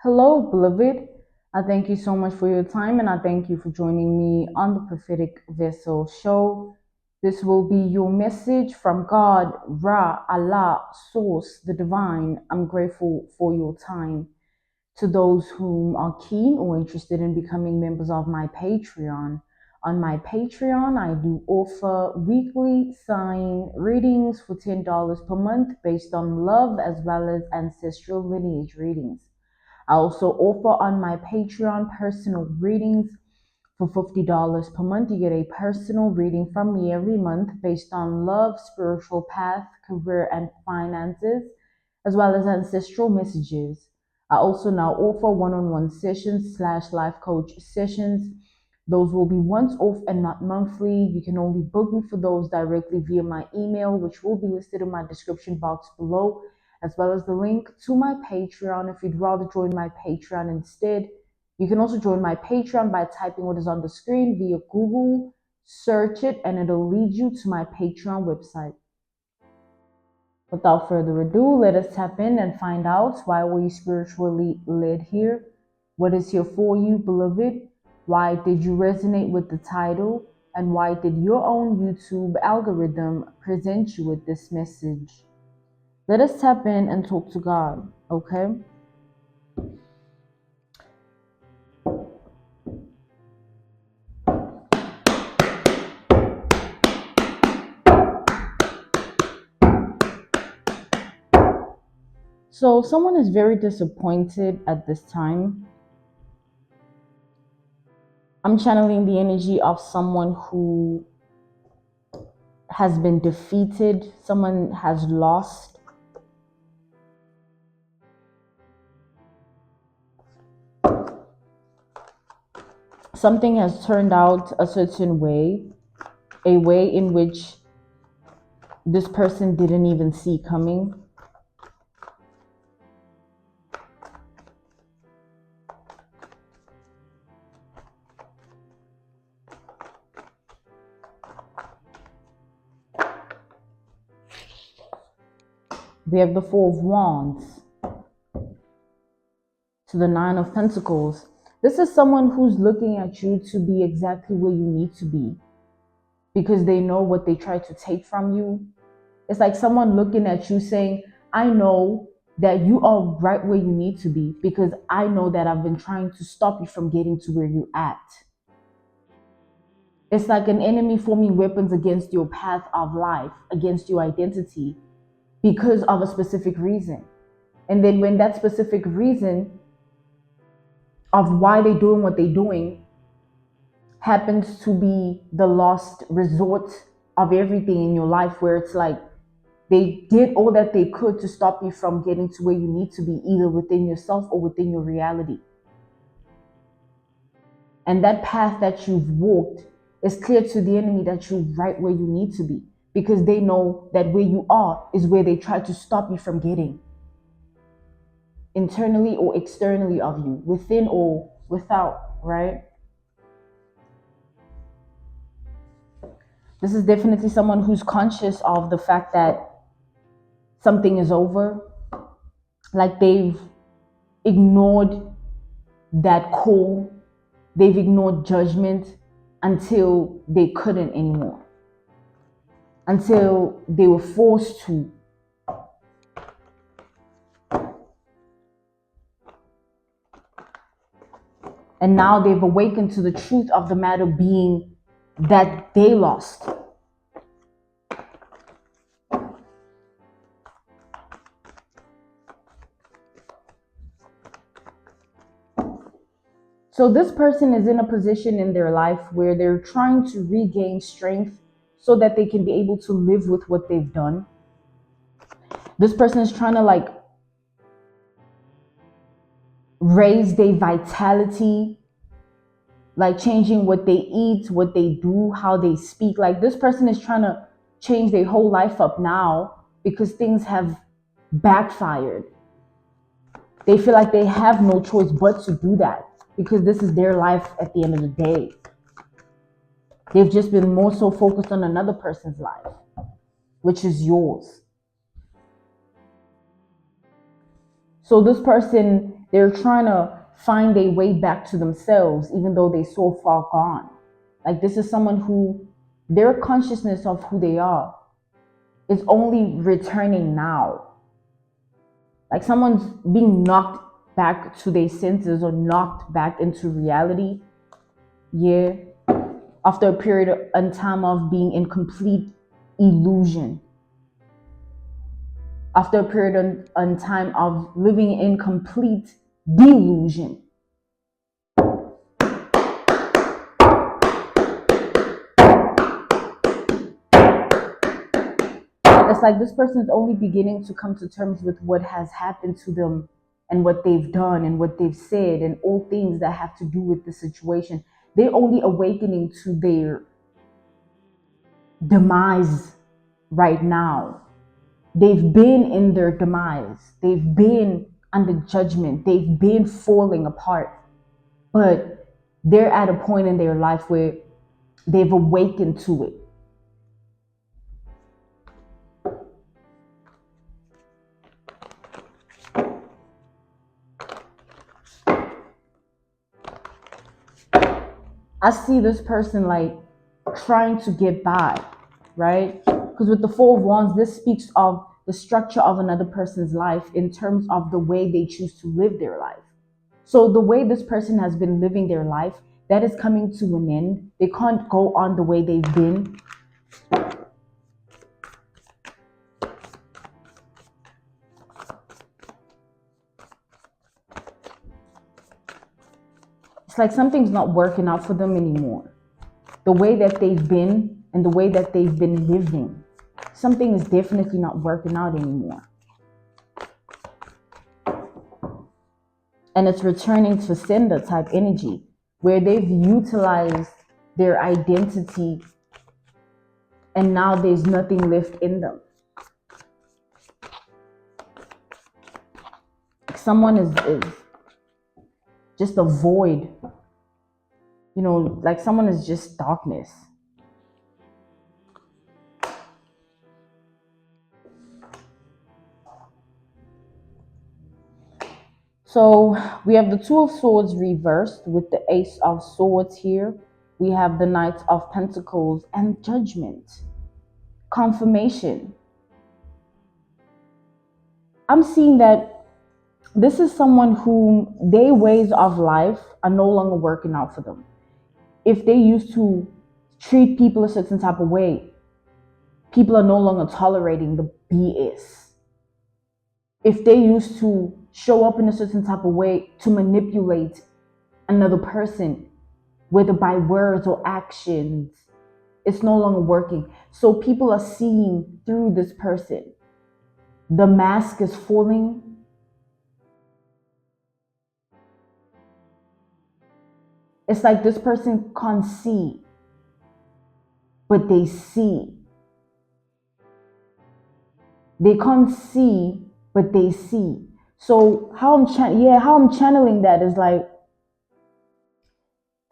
Hello, beloved. I thank you so much for your time and I thank you for joining me on the Prophetic Vessel Show. This will be your message from God, Ra, Allah, Source, the Divine. I'm grateful for your time. To those whom are keen or interested in becoming members of my Patreon, on my Patreon, I do offer weekly sign readings for $10 per month based on love as well as ancestral lineage readings. I also offer on my Patreon personal readings for $50 per month. You get a personal reading from me every month based on love, spiritual path, career, and finances, as well as ancestral messages. I also now offer one-on-one sessions / life coach sessions. Those will be once off and not monthly. You can only book me for those directly via my email, which will be listed in my description box below, as well as the link to my Patreon if you'd rather join my Patreon instead. You can also join my Patreon by typing what is on the screen via Google, search it, and it'll lead you to my Patreon website. Without further ado, let us tap in and find out why were you spiritually led here? What is here for you, beloved? Why did you resonate with the title? And why did your own YouTube algorithm present you with this message? Let us tap in and talk to God, okay? So someone is very disappointed at this time. I'm channeling the energy of someone who has been defeated, someone has lost. Something has turned out a certain way, a way in which this person didn't even see coming. We have the Four of Wands to the Nine of Pentacles. This is someone who's looking at you to be exactly where you need to be because they know what they tried to take from you. It's like someone looking at you saying, I know that you are right where you need to be because I know that I've been trying to stop you from getting to where you're at. It's like an enemy forming weapons against your path of life, against your identity, because of a specific reason. And then when that specific reason of why they're doing what they're doing happens to be the last resort of everything in your life, where it's like they did all that they could to stop you from getting to where you need to be, either within yourself or within your reality. And that path that you've walked is clear to the enemy that you're right where you need to be, because they know that where you are is where they try to stop you from getting, internally or externally of you, within or without, right? This is definitely someone who's conscious of the fact that something is over. Like they've ignored that call, they've ignored judgment until they couldn't anymore, until they were forced to. And now they've awakened to the truth of the matter being that they lost. So this person is in a position in their life where they're trying to regain strength so that they can be able to live with what they've done. This person is trying to raise their vitality, like changing what they eat, what they do, how they speak. Like this person is trying to change their whole life up now because things have backfired. They feel like they have no choice but to do that because this is their life at the end of the day. They've just been more so focused on another person's life, which is yours. So this person They're trying to find a way back to themselves, even though they're so far gone. Like this is someone who their consciousness of who they are is only returning now. Like someone's being knocked back to their senses or knocked back into reality. Yeah. After a period and time of being in complete illusion. After a period and time of living in complete delusion. It's like this person is only beginning to come to terms with what has happened to them and what they've done and what they've said and all things that have to do with the situation. They're only awakening to their demise right now. They've been in their demise. They've been under judgment. They've been falling apart. But they're at a point in their life where they've awakened to it. I see this person like trying to get by, right? Because with the Four of Wands, this speaks of the structure of another person's life in terms of the way they choose to live their life. So the way this person has been living their life, that is coming to an end. They can't go on the way they've been. It's like something's not working out for them anymore. The way that they've been and the way that they've been living, something is definitely not working out anymore. And it's returning to sender type energy where they've utilized their identity and now there's nothing left in them. Someone is just a void. You know, like someone is just darkness. So we have the Two of Swords reversed with the Ace of Swords here. We have the Knight of Pentacles and Judgment. Confirmation. I'm seeing that this is someone whom their ways of life are no longer working out for them. If they used to treat people a certain type of way, people are no longer tolerating the BS. If they used to show up in a certain type of way to manipulate another person, whether by words or actions, it's no longer working. So people are seeing through this person. The mask is falling. It's like this person can't see, but they see. They can't see, but they see. So how I'm channeling that is like,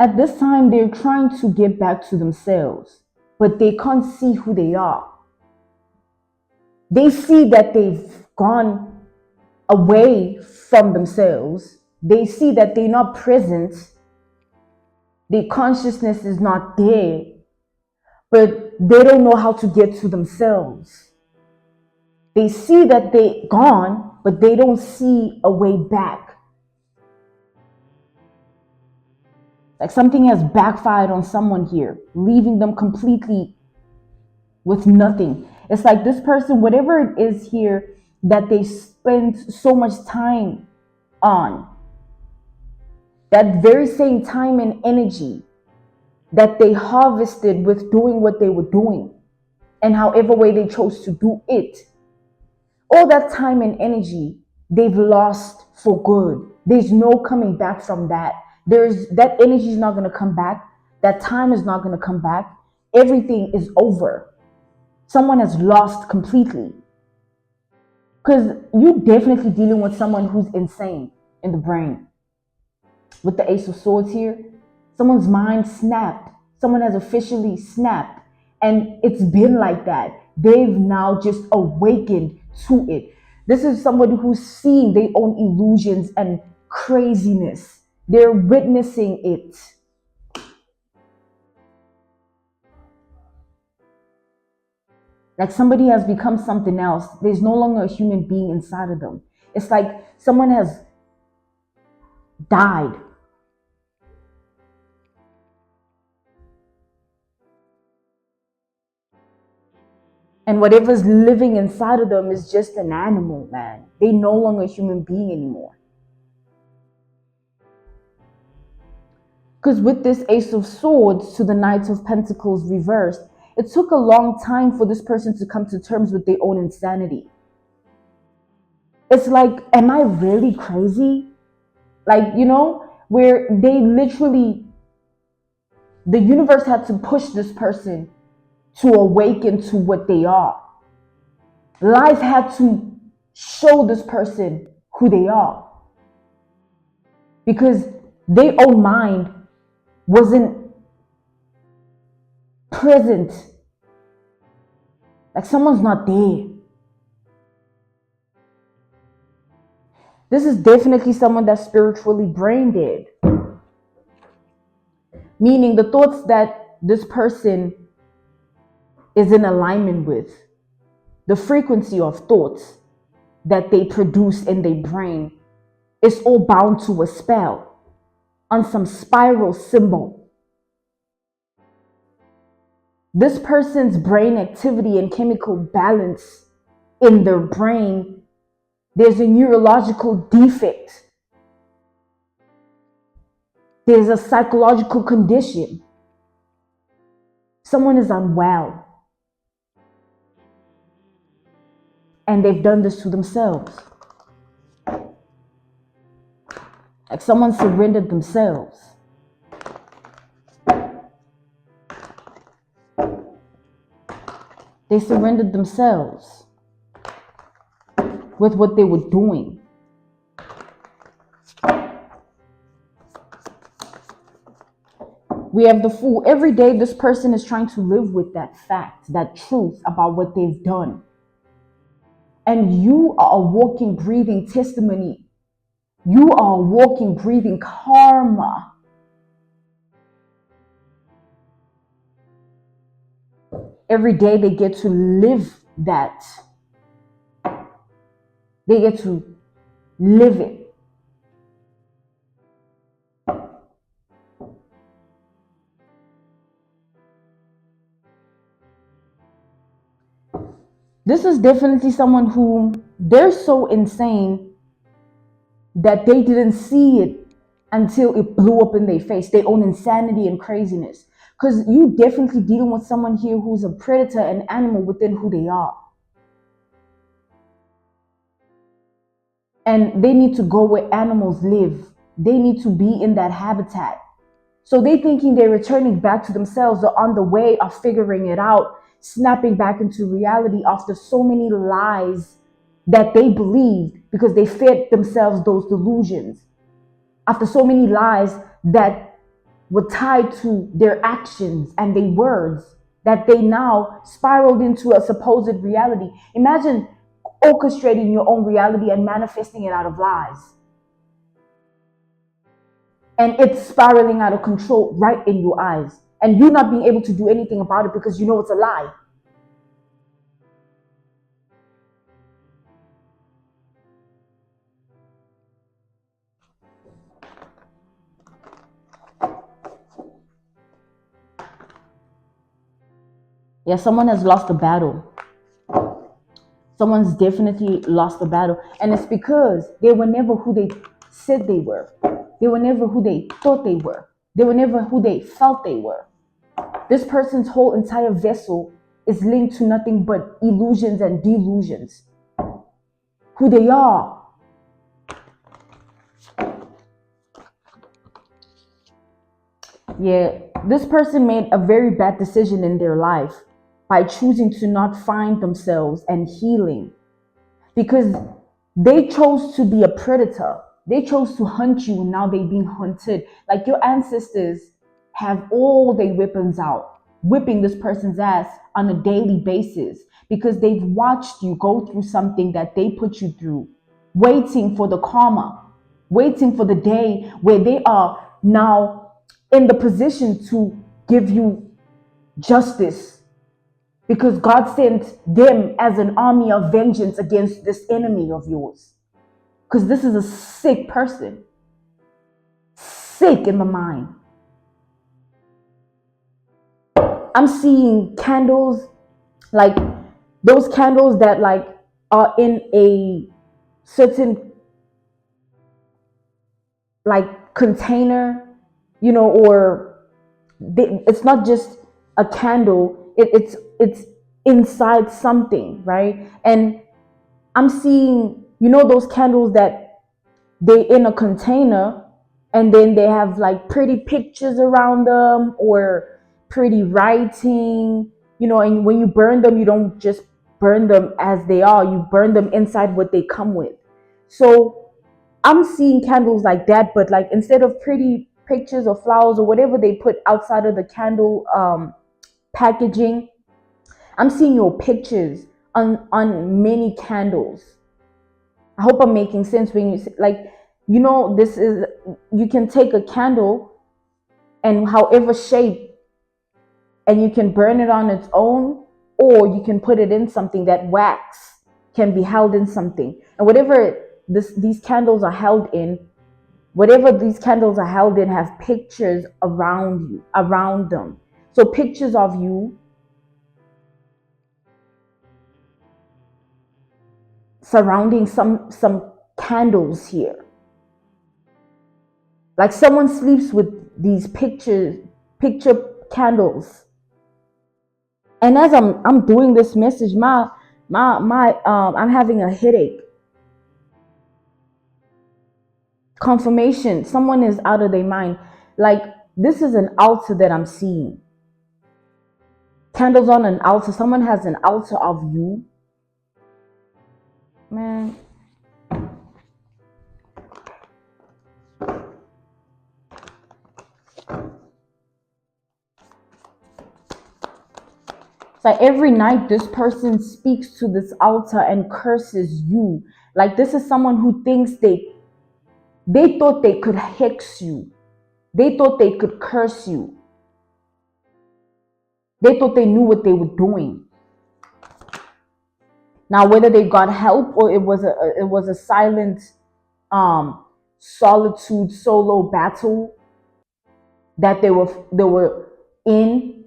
at this time they're trying to get back to themselves, but they can't see who they are. They see that they've gone away from themselves. They see that they're not present. Their consciousness is not there, but they don't know how to get to themselves. They see that they're gone, but they don't see a way back. Like something has backfired on someone here, leaving them completely with nothing. It's like this person, whatever it is here that they spend so much time on, that very same time and energy that they harvested with doing what they were doing, and however way they chose to do it, all that time and energy they've lost for good. There's no coming back from that. That energy is not going to come back. That time is not going to come back. Everything is over. Someone has lost completely. Because you're definitely dealing with someone who's insane in the brain. With the Ace of Swords here, someone's mind snapped. Someone has officially snapped. And it's been like that. They've now just awakened to it. This is somebody who's seeing their own illusions and craziness. They're witnessing it. Like somebody has become something else. There's no longer a human being inside of them. It's like someone has died. And whatever's living inside of them is just an animal, man. They're no longer a human being anymore. Because with this Ace of Swords to the Knight of Pentacles reversed, it took a long time for this person to come to terms with their own insanity. It's like, am I really crazy? Like, you know, where they literally, the universe had to push this person to awaken to what they are. Life had to show this person who they are. Because their own mind wasn't present. Like someone's not there. This is definitely someone that's spiritually brain dead. Meaning the thoughts that this person is in alignment with, the frequency of thoughts that they produce in their brain is all bound to a spell on some spiral symbol. This person's brain activity and chemical balance in their brain, there's a neurological defect. There's a psychological condition. Someone is unwell. And they've done this to themselves. Like someone surrendered themselves. They surrendered themselves with what they were doing. We have the Fool. Every day this person is trying to live with that fact, that truth about what they've done. And you are a walking, breathing testimony. You are a walking, breathing karma. Every day they get to live that. They get to live it. This is definitely someone who, they're so insane that they didn't see it until it blew up in their face, their own insanity and craziness. Because you definitely dealing with someone here who's a predator, an animal within who they are. And they need to go where animals live. They need to be in that habitat. So they thinking they're returning back to themselves, or on the way of figuring it out, snapping back into reality after so many lies that they believed because they fed themselves those delusions. After so many lies that were tied to their actions and their words that they now spiraled into a supposed reality. Imagine orchestrating your own reality and manifesting it out of lies. And it's spiraling out of control right in your eyes. And you not being able to do anything about it because you know it's a lie. Yeah, someone has lost the battle. Someone's definitely lost the battle. And it's because they were never who they said they were. They were never who they thought they were. They were never who they felt they were. This person's whole entire vessel is linked to nothing but illusions and delusions. Who they are. Yeah, this person made a very bad decision in their life by choosing to not find themselves and healing, because they chose to be a predator. They chose to hunt you, and now they're being hunted. Like your ancestors have all their weapons out, whipping this person's ass on a daily basis because they've watched you go through something that they put you through, waiting for the karma. waiting for the day where they are now in the position to give you justice, because God sent them as an army of vengeance against this enemy of yours. Because this is a sick person, sick in the mind. I'm seeing candles, like those candles that like are in a certain like container, you know, or it's not just a candle, it's inside something, right? And I'm seeing, you know, those candles that they in a container, and then they have like pretty pictures around them or pretty writing, you know, and when you burn them, you don't just burn them as they are, you burn them inside what they come with. So I'm seeing candles like that, but like instead of pretty pictures or flowers or whatever they put outside of the candle packaging, I'm seeing your pictures on many candles. I hope I'm making sense when you say, like, you know, this is, you can take a candle and however shape, and you can burn it on its own, or you can put it in something that wax can be held in something. And whatever these candles are held in, whatever these candles are held in have pictures around you, around them. So pictures of you surrounding some candles here. Like someone sleeps with these picture candles. And as I'm doing this message, I'm having a headache. Confirmation, someone is out of their mind. Like this is an altar that I'm seeing. Candles on an altar. Someone has an altar of you. Man. It's like every night this person speaks to this altar and curses you. Like this is someone who thinks they thought they could hex you. They thought they could curse you. They thought they knew what they were doing. Now, whether they got help or it was a silent solitude solo battle that they were in,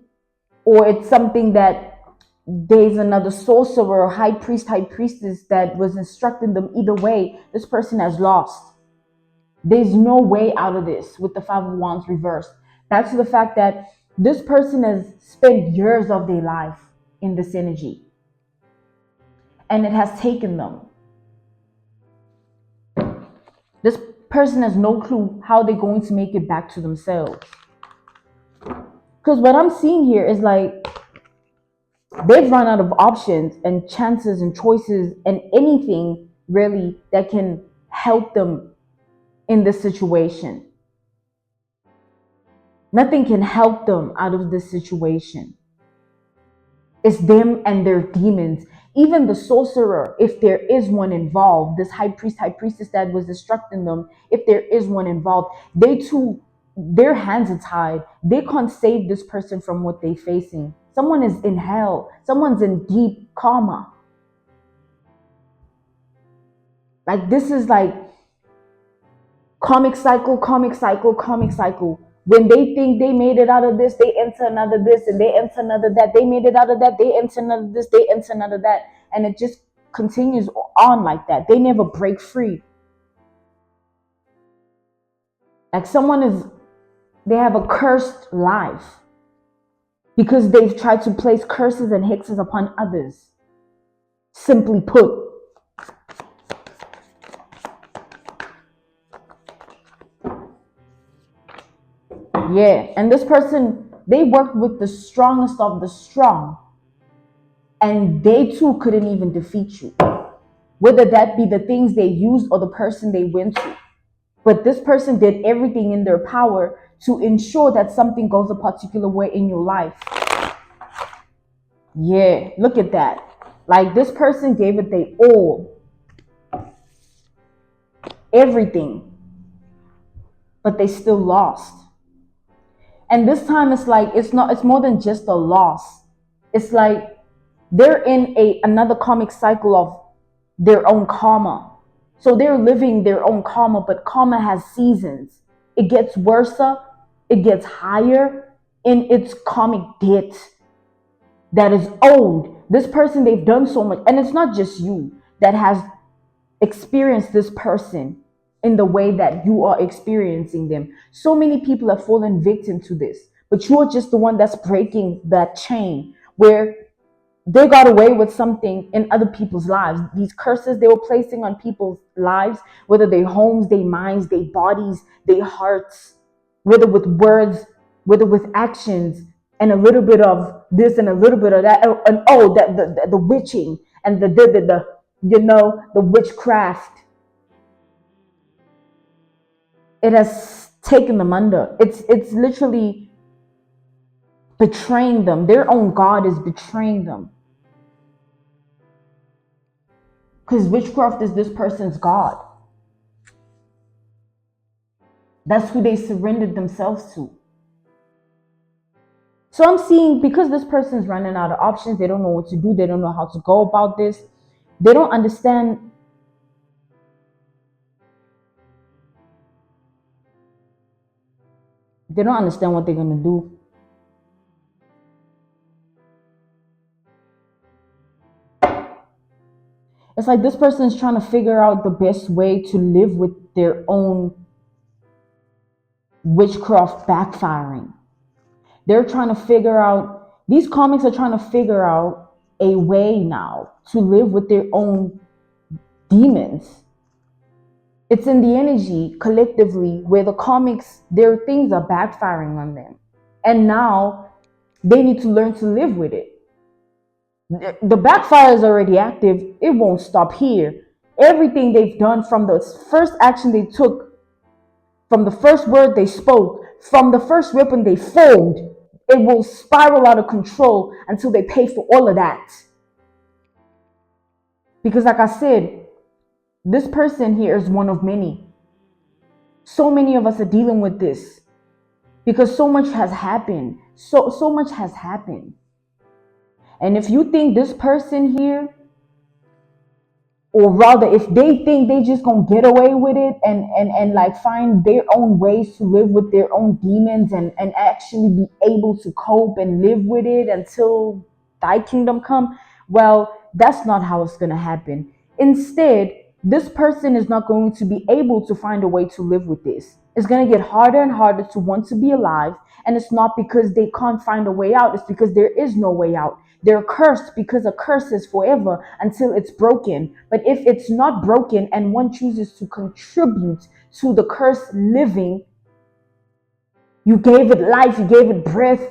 or it's something that there's another sorcerer or high priestess that was instructing them, either way, this person has lost. There's no way out of this with the Five of Wands reversed. Back to the fact that this person has spent years of their life in this energy, and it has taken them. This person has no clue how they're going to make it back to themselves. Because what I'm seeing here is like they've run out of options and chances and choices and anything really that can help them in this situation. Nothing can help them out of this situation. It's them and their demons. Even the sorcerer, if there is one involved, this high priestess that was instructing them, if there is one involved, they too, their hands are tied. They can't save this person from what they're facing. Someone is in hell. Someone's in deep karma. Like this is like karmic cycle, karmic cycle, karmic cycle. When they think they made it out of this, they enter another this and they enter another that. They made it out of that, they enter another this, they enter another that. And it just continues on like that. They never break free. Like they have a cursed life because they've tried to place curses and hexes upon others. Simply put. Yeah, and this person, they worked with the strongest of the strong, and they too couldn't even defeat you, whether that be the things they used or the person they went to. But this person did everything in their power to ensure that something goes a particular way in your life. Yeah, look at that. Like this person gave it their all. Everything. but they still lost. And this time it's like, it's more than just a loss. It's like they're in another karmic cycle of their own karma. So they're living their own karma, but karma has seasons. It gets worse, it gets higher in its karmic debt that is owed. This person, they've done so much. And it's not just you that has experienced this person in the way that you are experiencing them. So many people have fallen victim to this, but you're just the one that's breaking that chain where they got away with something in other people's lives. These curses they were placing on people's lives, whether their homes, their minds, their bodies, their hearts, whether with words, whether with actions, and a little bit of this and a little bit of that, and the witching and the the witchcraft. It has taken them under. It's literally betraying them. Their own God is betraying them. Because witchcraft is this person's God. That's who they surrendered themselves to. So I'm seeing, because this person's running out of options, they don't know what to do, they don't know how to go about this, they don't understand. They don't understand what they're going to do. It's like this person is trying to figure out the best way to live with their own witchcraft backfiring. They're trying to figure out, these comics are trying to figure out a way now to live with their own demons. It's in the energy collectively where the comics, their things are backfiring on them. And now they need to learn to live with it. The backfire is already active. It won't stop here. Everything they've done from the first action they took, from the first word they spoke, from the first weapon they formed, it will spiral out of control until they pay for all of that. Because like I said, this person here is one of many. So many of us are dealing with this because so much has happened. So much has happened. And if you think this person here, or rather if they think they just gonna get away with it and like find their own ways to live with their own demons and actually be able to cope and live with it until thy kingdom come, well, that's not how it's gonna happen. Instead, this person is not going to be able to find a way to live with this. It's going to get harder and harder to want to be alive. And it's not because they can't find a way out. It's because there is no way out. They're cursed because a curse is forever until it's broken. But if it's not broken and one chooses to contribute to the curse living, you gave it life, you gave it breath,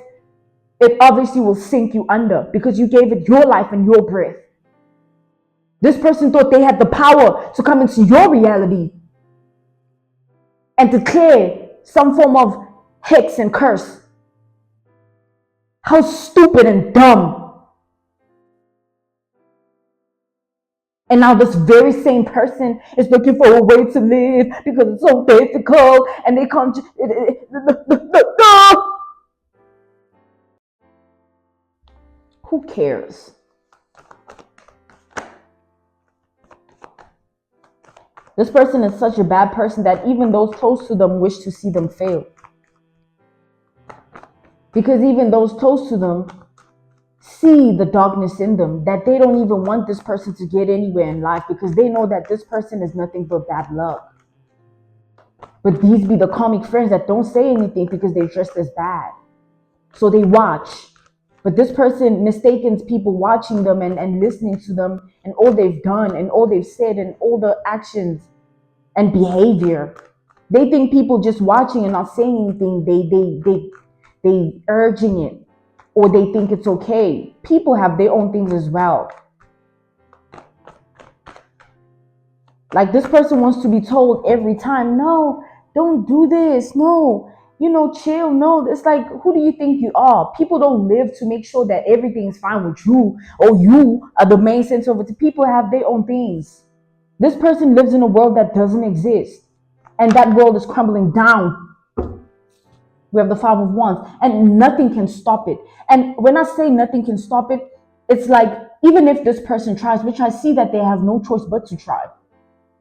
it obviously will sink you under because you gave it your life and your breath. This person thought they had the power to come into your reality and declare some form of hex and curse. How stupid and dumb. And now this very same person is looking for a way to live because it's so difficult and they can't. Who cares? This person is such a bad person that even those close to them wish to see them fail. Because even those close to them see the darkness in them, that they don't even want this person to get anywhere in life because they know that this person is nothing but bad luck. But these be the comic friends that don't say anything because they're just as bad. So they watch. But this person mistakes people watching them and listening to them and all they've done and all they've said and all the actions and behavior. They think people just watching and not saying anything, they urging it, or they think it's okay. People have their own things as well. Like this person wants to be told every time, no, don't do this, no, chill, no. It's like, who do you think you are? People don't live to make sure that everything's fine with you, or you are the main center of it. People have their own things. This person lives in a world that doesn't exist, and that world is crumbling down We have the Five of Wands, and nothing can stop it. And when I say nothing can stop it, it's like, even if this person tries, which I see that they have no choice but to try.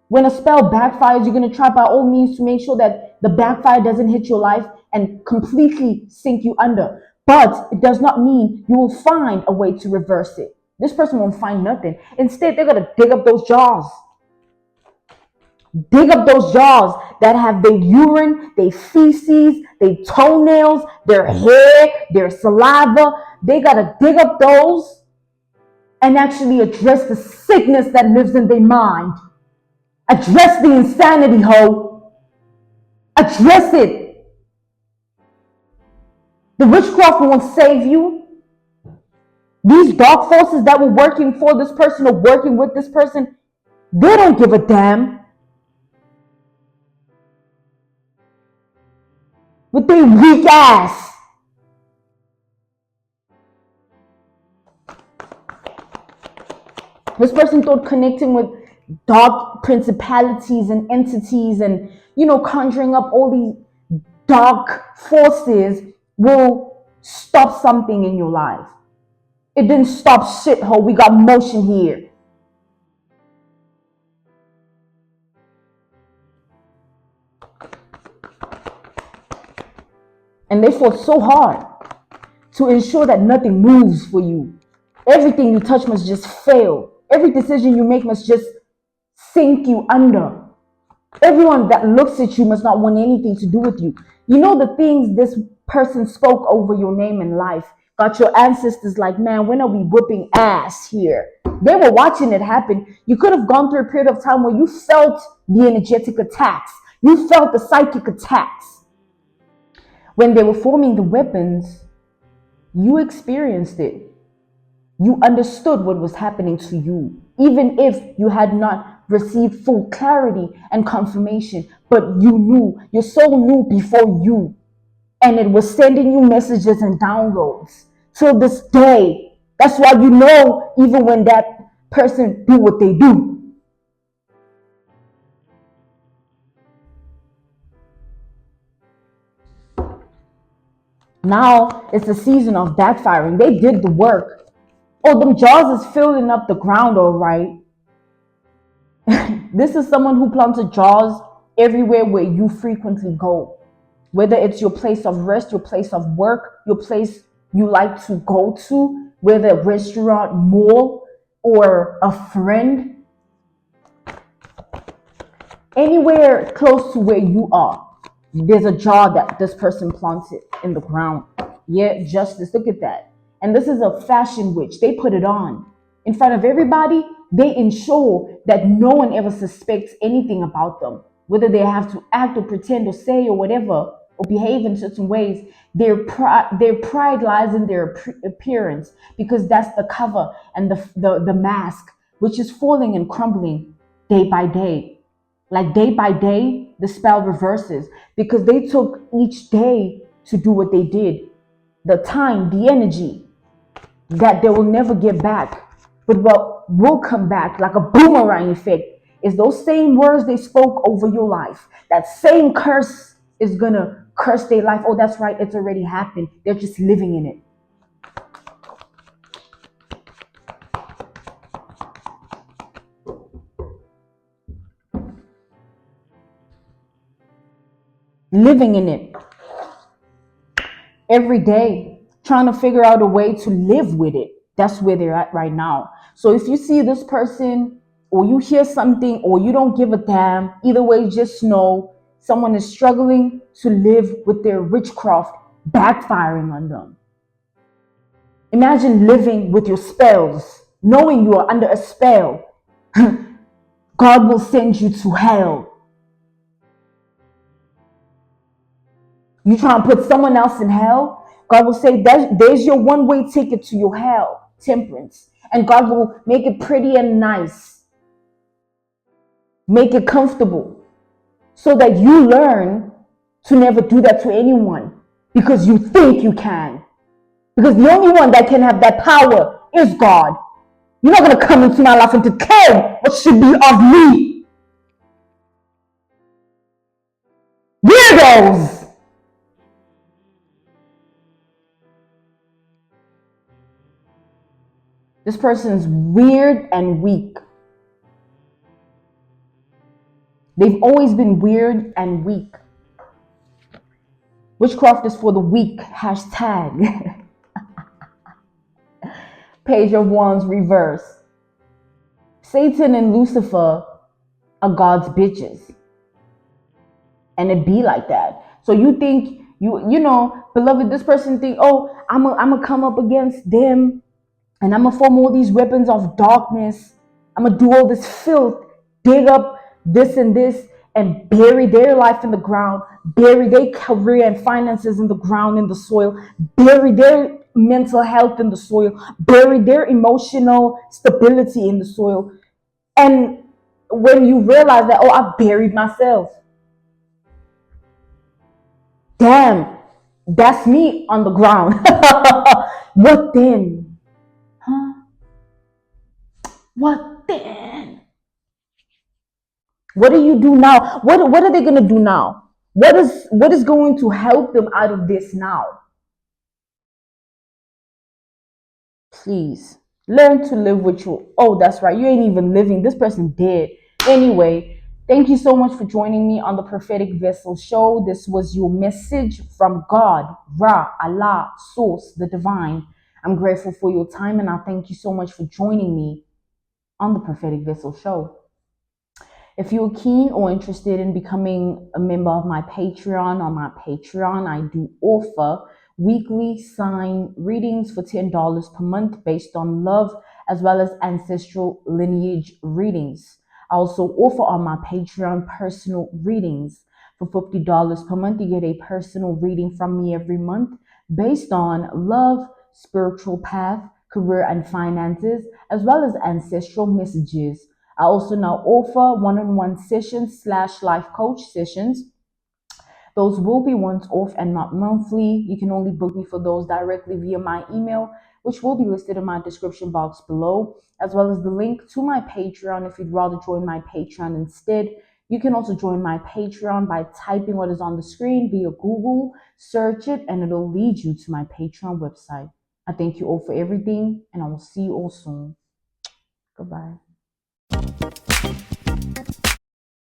When a spell backfires, you're going to try by all means to make sure that the backfire doesn't hit your life and completely sink you under. But it does not mean you will find a way to reverse it. This person won't find nothing. Instead, they're going to dig up those jars. Dig up those jars that have their urine, their feces, their toenails, their hair, their saliva. They got to dig up those and actually address the sickness that lives in their mind. Address the insanity, ho. Address it. The witchcraft won't save you. These dark forces that were working for this person or working with this person, they don't give a damn. With their weak ass. This person thought connecting with dark principalities and entities and, conjuring up all these dark forces will stop something in your life. It didn't stop shit, ho. We got motion here. And they fought so hard to ensure that nothing moves for you. Everything you touch must just fail. Every decision you make must just sink you under. Everyone that looks at you must not want anything to do with you. You know the things this person spoke over your name and life. Got your ancestors like, man, when are we whooping ass here? They were watching it happen. You could have gone through a period of time where you felt the energetic attacks. You felt the psychic attacks. When they were forming the weapons, you experienced it. You understood what was happening to you, even if you had not received full clarity and confirmation, but you knew, your soul knew before you, and it was sending you messages and downloads till this day. That's why you know, even when that person do what they do. Now it's the season of backfiring. They did the work. Oh, them jars is filling up the ground, all right. This is someone who planted jars everywhere where you frequently go. Whether it's your place of rest, your place of work, your place you like to go to, whether a restaurant, mall, or a friend. Anywhere close to where you are, there's a jar that this person planted in the ground. Yeah, justice, look at that. And this is a fashion witch. They put it on in front of everybody. They ensure that no one ever suspects anything about them, whether they have to act or pretend or say or whatever, or behave in certain ways. Their pride lies in their appearance, because that's the cover and the mask, which is falling and crumbling day by day. Like day by day, the spell reverses, because they took each day to do what they did. The time, the energy that they will never get back, but what will come back like a boomerang effect is those same words they spoke over your life. That same curse is gonna curse their life. Oh, that's right, it's already happened. They're just living in it. Living in it every day, trying to figure out a way to live with it. That's where they're at right now. So if you see this person, or you hear something, or you don't give a damn, either way, just know someone is struggling to live with their witchcraft backfiring on them. Imagine living with your spells, knowing you are under a spell. God will send you to hell. You try and put someone else in hell, God will say, there's your one-way ticket to your hell, temperance. And God will make it pretty and nice. Make it comfortable. So that you learn to never do that to anyone. Because you think you can. Because the only one that can have that power is God. You're not going to come into my life and to kill what should be of me. Weirdos. This person's weird and weak. They've always been weird and weak. Witchcraft is for the weak. Hashtag. Page of Wands reverse. Satan and Lucifer are God's bitches. And it be like that. So you think, you know, beloved, this person think, oh, I'm gonna come up against them and I'm gonna form all these weapons of darkness. I'm gonna do all this filth, dig up this and bury their life in the ground, bury their career and finances in the ground, in the soil, bury their mental health in the soil, bury their emotional stability in the soil. And when you realize that, oh, I've buried myself. Damn, that's me on the ground. What then? Huh? What then? What do you do now? What are they gonna do now? What is going to help them out of this now? Please learn to live with you. Oh, that's right. You ain't even living. This person did. Anyway, thank you so much for joining me on the Prophetic Vessel Show. This was your message from God, Ra, Allah, Source, the Divine. I'm grateful for your time and I thank you so much for joining me on the Prophetic Vessel Show. If you're keen or interested in becoming a member of my Patreon, I do offer weekly sign readings for $10 per month based on love, as well as ancestral lineage readings. I also offer on my Patreon personal readings. For $50 per month, you get a personal reading from me every month based on love, spiritual path, career and finances, as well as ancestral messages. I also now offer one-on-one sessions / life coach sessions. Those will be once off and not monthly. You can only book me for those directly via my email, which will be listed in my description box below, as well as the link to my Patreon if you'd rather join my Patreon instead. You can also join my Patreon by typing what is on the screen via Google, search it, and it'll lead you to my Patreon website. I thank you all for everything, and I will see you all soon. Goodbye.